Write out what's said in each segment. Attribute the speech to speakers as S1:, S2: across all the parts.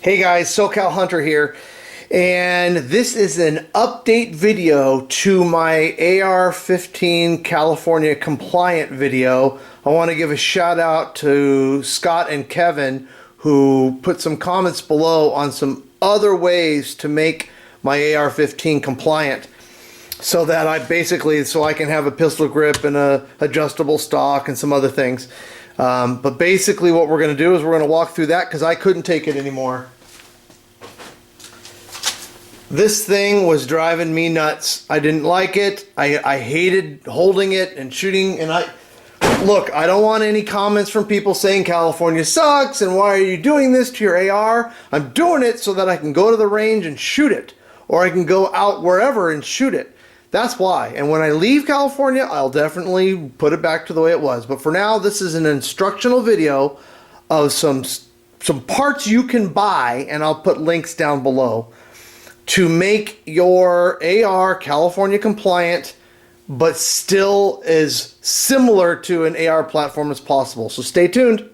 S1: Hey guys, SoCal Hunter here, and this is an update video to my AR-15 California compliant video. I want to give a shout out to Scott and Kevin who put some comments below on some other ways to make my AR-15 compliant so that I can have a pistol grip and a adjustable stock and some other things. But basically what we're going to do is we're going to walk through that because I couldn't take it anymore. This thing was driving me nuts. I didn't like it. I hated holding it and shooting. And look, I don't want any comments from people saying California sucks and why are you doing this to your AR? I'm doing it so that I can go to the range and shoot it, or I can go out wherever and shoot it. That's why. And when I leave California, I'll definitely put it back to the way it was. But for now, this is an instructional video of some parts you can buy, and I'll put links down below, to make your AR California compliant, but still as similar to an AR platform as possible. So stay tuned.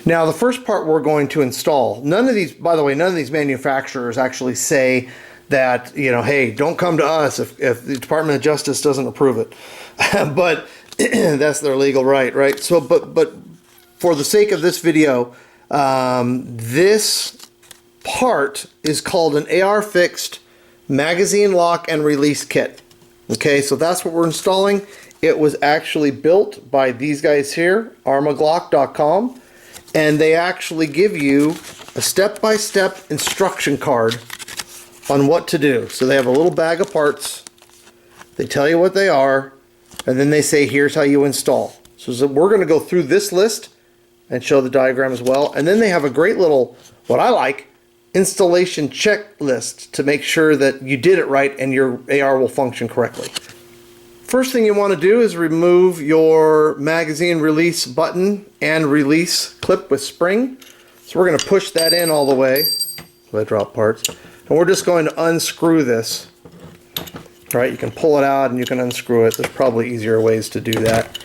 S1: Now, the first part we're going to install, by the way, none of these manufacturers actually say that, you know, hey, don't come to us if the Department of Justice doesn't approve it. But that's their legal right? So, but for the sake of this video, this part is called an AR fixed magazine lock and release kit. Okay, so that's what we're installing. It was actually built by these guys here, armaglock.com. And they actually give you a step-by-step instruction card on what to do. So they have a little bag of parts. They tell you what they are, and then they say, here's how you install. So we're going to go through this list and show the diagram as well. And then they have a great little, what I like, installation checklist to make sure that you did it right and your AR will function correctly. First thing you want to do is remove your magazine release button and release clip with spring. So we're going to push that in all the way. So I drop parts. And we're just going to unscrew this. All right, you can pull it out and you can unscrew it. There's probably easier ways to do that.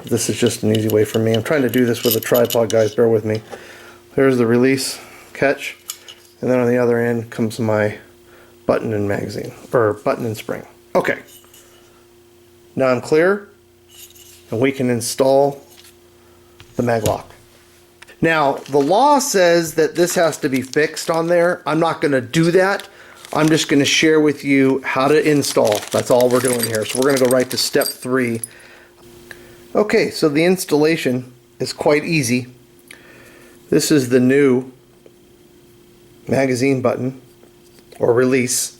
S1: This is just an easy way for me. I'm trying to do this with a tripod, guys. Bear with me. There's the release catch. And then on the other end comes my button and magazine, or button and spring. Okay. Now I'm clear, and we can install the mag lock. Now, the law says that this has to be fixed on there. I'm not going to do that. I'm just going to share with you how to install. That's all we're doing here. So we're going to go right to step 3. Okay, so the installation is quite easy. This is the new magazine button, or release.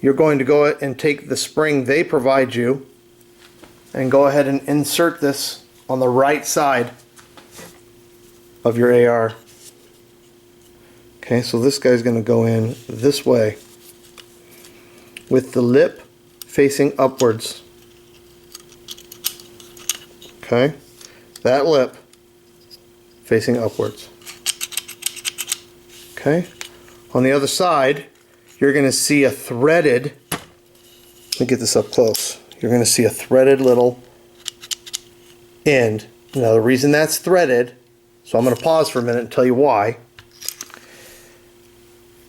S1: You're going to go and take the spring they provide you and go ahead and insert this on the right side of your AR. Okay, so this guy's going to go in this way with the lip facing upwards. Okay, that lip facing upwards. Okay, on the other side, you're going to see a threaded, let me get this up close, you're going to see a threaded little end. Now the reason that's threaded, so I'm going to pause for a minute and tell you why,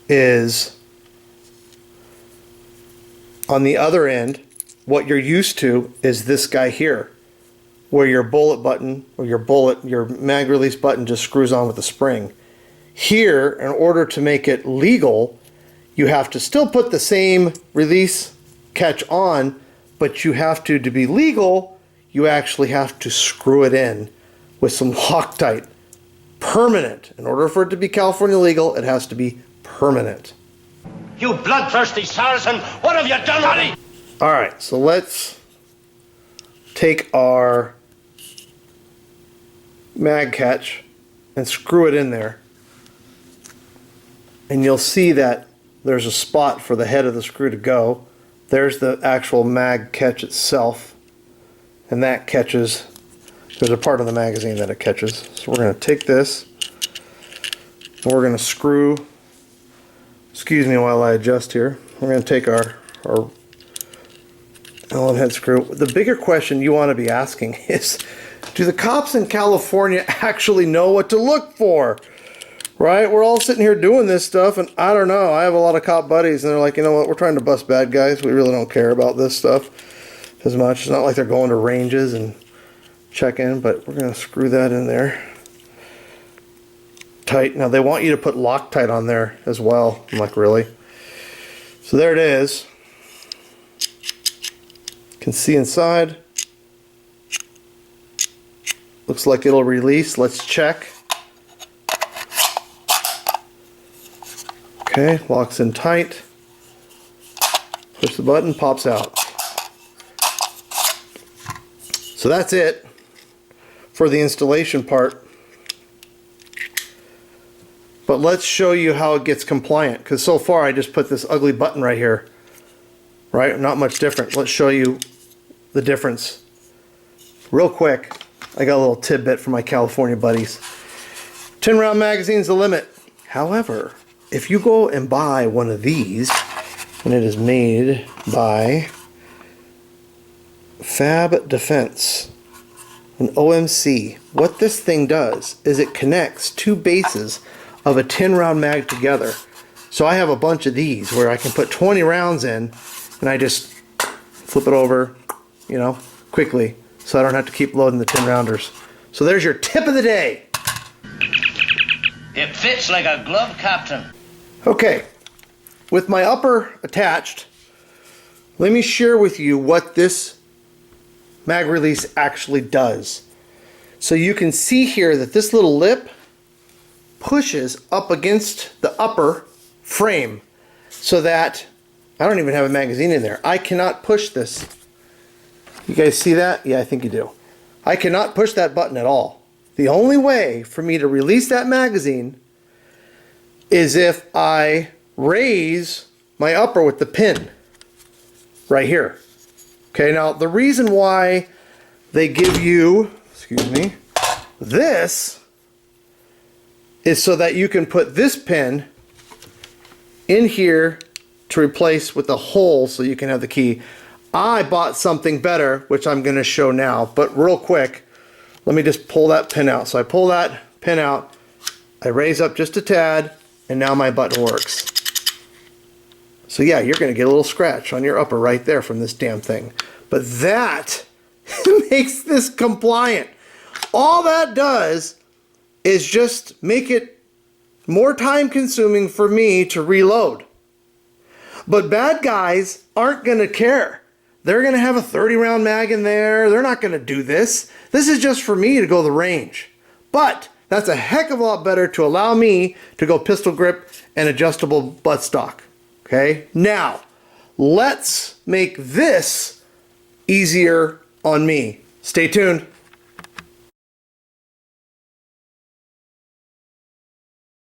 S1: is on the other end, what you're used to is this guy here, where your bullet button, or your mag release button just screws on with the spring. Here, in order to make it legal, you have to still put the same release catch on, but you have to be legal, you actually have to screw it in with some Loctite. Permanent. In order for it to be California legal, it has to be permanent.
S2: You bloodthirsty Saracen, what have you done, Harry?
S1: Alright, so let's take our mag catch and screw it in there. And you'll see that there's a spot for the head of the screw to go. There's the actual mag catch itself, and that catches, there's a part of the magazine that it catches. So we're going to take this, and we're going to screw, excuse me while I adjust here, we're going to take our Allen head screw. The bigger question you want to be asking is, do the cops in California actually know what to look for? Right? We're all sitting here doing this stuff, and I don't know. I have a lot of cop buddies, and they're like, you know what? We're trying to bust bad guys. We really don't care about this stuff as much. It's not like they're going to ranges and checking, but we're going to screw that in there. Tight. Now, they want you to put Loctite on there as well. I'm like, really? So there it is. You can see inside. Looks like it'll release. Let's check. Okay, locks in tight. Push the button, pops out. So that's it for the installation part. But let's show you how it gets compliant, because so far I just put this ugly button right here. Right? Not much different. Let's show you the difference. Real quick, I got a little tidbit from my California buddies. 10 round magazine's the limit. However, if you go and buy one of these, and it is made by Fab Defense, an OMC, what this thing does is it connects two bases of a 10 round mag together. So I have a bunch of these where I can put 20 rounds in, and I just flip it over, you know, quickly, so I don't have to keep loading the 10 rounders. So there's your tip of the day.
S2: It fits like a glove, Captain.
S1: Okay, with my upper attached, let me share with you what this mag release actually does. So you can see here that this little lip pushes up against the upper frame so that I don't even have a magazine in there. I cannot push this. You guys see that? Yeah, I think you do. I cannot push that button at all. The only way for me to release that magazine is if I raise my upper with the pin right here. Okay, now the reason why they give you, excuse me, this is so that you can put this pin in here to replace with the hole so you can have the key. I bought something better, which I'm going to show now, but real quick, let me just pull that pin out. So I pull that pin out, I raise up just a tad, and now my button works. So yeah, you're going to get a little scratch on your upper right there from this damn thing. But that makes this compliant. All that does is just make it more time consuming for me to reload. But bad guys aren't going to care. They're going to have a 30 round mag in there. They're not going to do this. This is just for me to go the range. But that's a heck of a lot better to allow me to go pistol grip and adjustable buttstock. Okay, now let's make this easier on me. Stay tuned.